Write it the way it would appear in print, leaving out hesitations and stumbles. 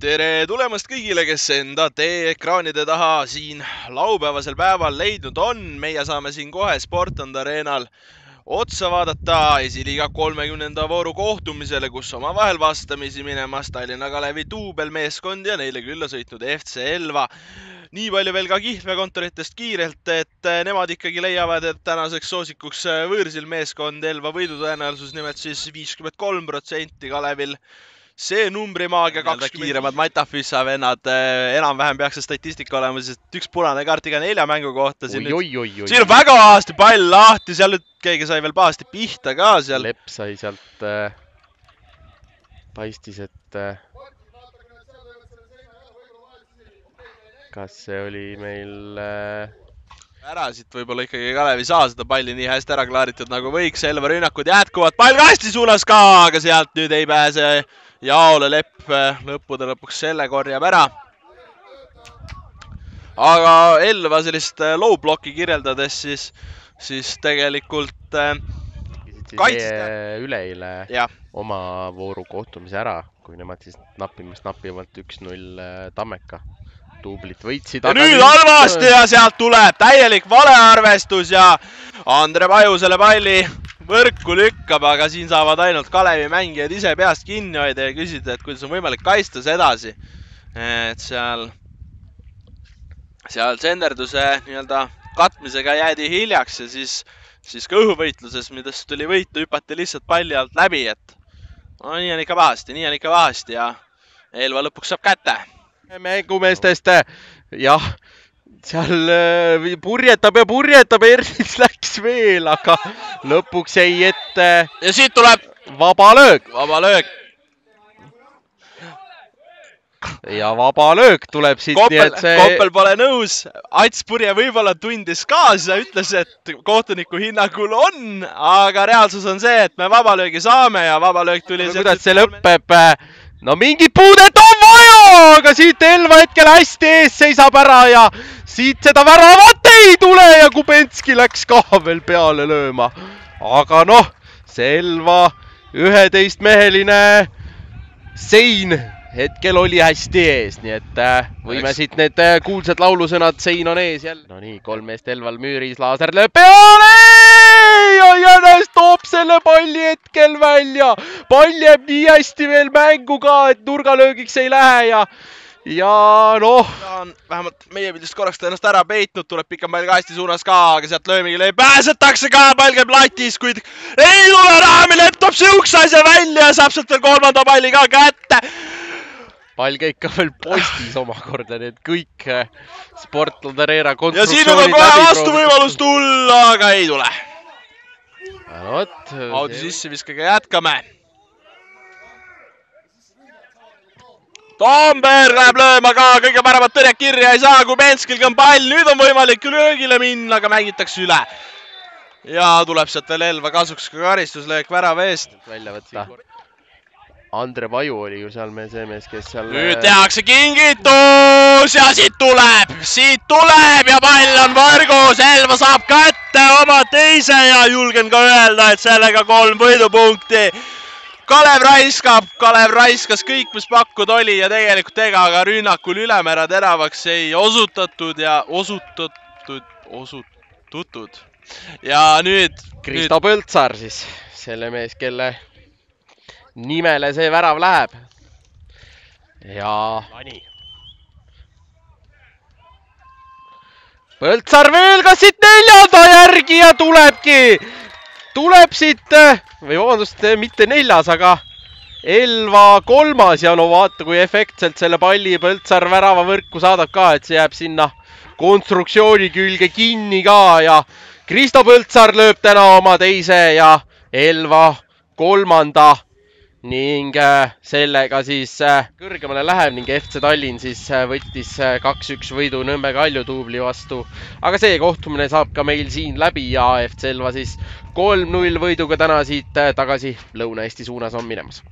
tere tulemast kõigile, kes enda ekraanide taha siin laupäevasel päeval leidnud on. Meie saame siin kohe Sportland Arenal otsa vaadata esiliiga 30. vooru kohtumisele, kus omavahel vastamisi minemas Tallinna Kalevi duubelmeeskond ja neile külla sõitnud FC Elva. Nii palju veel ka kihlveokontoritest kiirelt, et nemad ikkagi leiavad, et tänaseks soosikuks võõrsil meeskond Elva võidutõenäosus nimelt siis 53% Kalevil. See numbrimaagia 20 kiiremad Matafissa vennad enam-vähem peaks see statistika olema, sest üks punane kaart iga 4 mängu kohta. Siin on väga pahasti pall lahti, seal nüüd keegi sai veel pahasti pihta ka seal. Lepp sai sealt paistis, et kas see oli meil ära siit võib-olla ikkagi Kalev ei saa seda palli nii hästi ära klaaritud nagu võiks. Elva rünnakud jätkuvad, pall kasti suunas ka, aga sealt nüüd ei pääse Jaole. Lepp lõppude lõpuks selle korjab ära. Aga Elva sellist low blocki kirjeldades siis tegelikult üleeile oma vooru kohtumise ära, kui nemad siis napivalt 1-0 Tammeka duublit võitsid. Ja nüüd halvasti ja sealt tuleb täielik valearvestus ja Andre Paju selle palli võrku lükkab, aga siin saavad ainult Kalevi mängijad ise peast kinni hoida ja küsida, et kuidas on võimalik kaistas edasi. Et seal senderduse katmisega jäädi hiljaks ja siis ka õhuvõitluses, midest tuli võitu, hüpati lihtsalt palli alt läbi, et nii on ikka pahasti ja Elva lõpuks saab kätte. Mängumeestest, jah, seal purjetab, Ernits läks veel, aga lõpuks jäi ette. Ja siit tuleb vaba löök. Ja vaba löök tuleb siit. Koppel pole nõus. Ats Purje võib-olla tundis kaasa, ütles, et kohtuniku hinnangul on, aga reaalsus on see, et me vaba löögi saame ja vaba löök tuli. Kuidas see lõppeb? No mingi puudet on vaja, aga siit Elva hetkel hästi ees seisab ära ja siit seda väravat ei tule ja Kubenski läks ka veel peale lööma. Aga noh, see Elva 11-meheline sein hetkel oli hästi ees, nii et võime siit need kuulsad laulusõnad, sein on ees jälle. No nii, 3 meest Elval müüris, Laaser lööb peale ja Jänes toob selle palli hetkel välja. Pall jääb nii hästi veel mängu ka, et nurgalöögiks ei lähe ja noh. Vähemalt meie pildist korraks ta ennast ära peitnud, tuleb pikam pall kasti suunas ka, aga sealt löömigile ei pääsetakse ka, pall käib latis, kuid ei tule raami, Lepp toob siukse asja välja ja saab sealt veel 3. palli ka kätte. Pall käib ka veel postis omakorda, need kõik Sportland Arena konstruktsioonid. Ja siin on kohe vastu võimalus tulla, aga ei tule. Audi sisse viskaga jätkame. Tomberg läheb lööma ka, kõige paremat tõrjad kirja ei saa, Kubenskil on pall, nüüd on võimalik löögile minna, aga mängitakse üle. Ja tuleb sealt veel Elva kasuks ka karistuslöök värava eest. Välja võtta. Andre Paju oli ju seal see mees, kes seal... Nüüd tehakse kingitus ja siit tuleb ja pall on võrgus. Elva saab kätte oma teise ja julgen ka öelda, et sellega 3 võidupunkti. Kalev raiskas kõik, mis pakkud oli ja tegelikult ega aga rünnakul ülemäära teravaks ei osutatud ja osututud. Ja nüüd... Kristo Põltsar siis, selle mees, kelle nimele see värav läheb. Ja... Põltsar veel kas siit 4. järgi ja tuleb siit, või vabandust, mitte 4, aga Elva 3. ja no vaata, kui efektselt selle palli Põltsar värava võrku saadab ka, et see jääb sinna konstruktsiooni külge kinni ka ja Kristo Põltsar lööb täna oma teise ja Elva 3. ning sellega siis kõrgemale läheb ning FC Tallinn siis võttis 2-1 võidu Nõmme Kalju duubli vastu. Aga see kohtumine saab ka meil siin läbi ja FC Elva siis 3-0 võiduga täna siit tagasi Lõuna-Eesti suunas on minemas.